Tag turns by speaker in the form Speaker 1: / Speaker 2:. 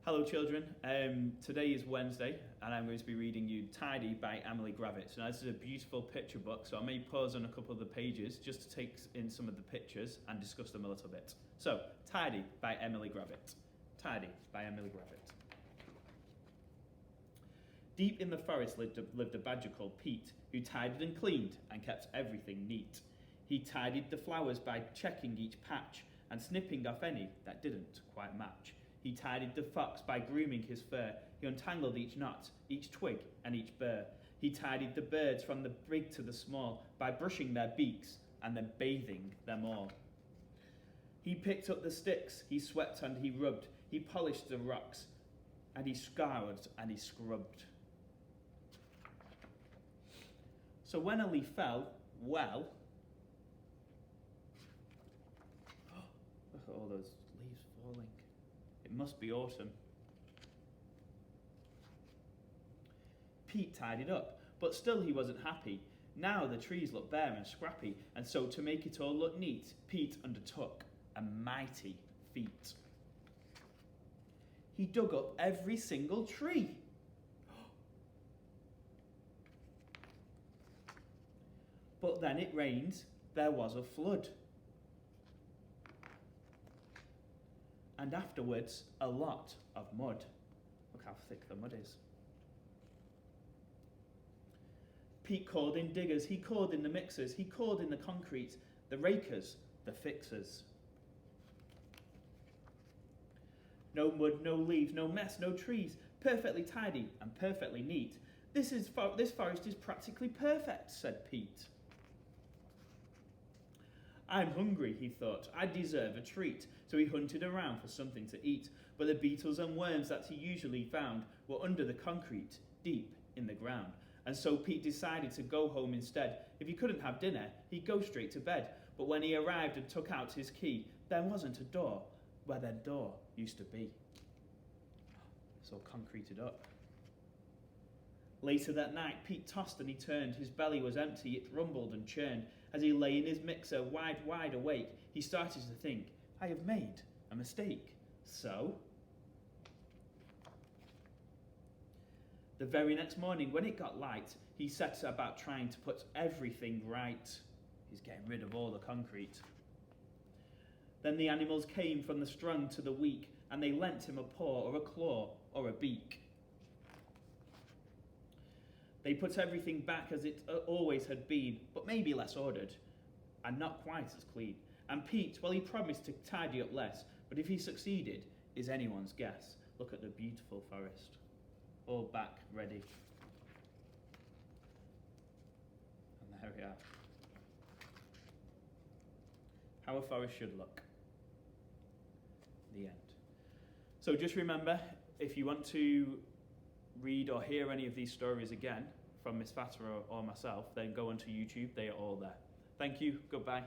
Speaker 1: Hello children, today is Wednesday and I'm going to be reading you Tidy by Emily GRAVETT. So now this is a beautiful picture book, so I may pause on a couple of the pages just to take in some of the pictures and discuss them a little bit. So, Tidy by Emily GRAVETT. Tidy by Emily GRAVETT. Deep in the forest lived a badger called Pete, who tidied and cleaned and kept everything neat. He tidied the flowers by checking each patch and snipping off any that didn't quite match. He tidied the fox by grooming his fur. He untangled each knot, each twig, and each burr. He tidied the birds from the big to the small by brushing their beaks and then bathing them all. He picked up the sticks, he swept and he rubbed. He polished the rocks, and he scoured and he scrubbed. So when a leaf fell, well, look at all those leaves falling. It must be autumn. Pete tidied up, but still he wasn't happy. Now the trees looked bare and scrappy, and so to make it all look neat, Pete undertook a mighty feat. He dug up every single tree. But then it rained, there was a flood. And afterwards, a lot of mud. Look how thick the mud is. Pete called in diggers, he called in the mixers, he called in the concrete, the rakers, the fixers. No mud, no leaves, no mess, no trees, perfectly tidy and perfectly neat. This forest is practically perfect, said Pete. I'm hungry, he thought. I deserve a treat. So he hunted around for something to eat. But the beetles and worms that he usually found were under the concrete, deep in the ground. And so Pete decided to go home instead. If he couldn't have dinner, he'd go straight to bed. But when he arrived and took out his key, there wasn't a door where that door used to be. So concreted up. Later that night, Pete tossed and he turned. His belly was empty, it rumbled and churned. As he lay in his mixer, wide awake, he started to think, I have made a mistake. So? The very next morning, when it got light, he set about trying to put everything right. He's getting rid of all the concrete. Then the animals came from the strong to the weak, and they lent him a paw or a claw or a beak. They put everything back as it always had been, but maybe less ordered, and not quite as clean. And Pete, well, he promised to tidy up less, but if he succeeded, is anyone's guess. Look at the beautiful forest. All back, ready. And there we are. How a forest should look. The end. So just remember, if you want to read or hear any of these stories again from Miss Fatima or myself, then go onto YouTube. They are all there. Thank you. Goodbye.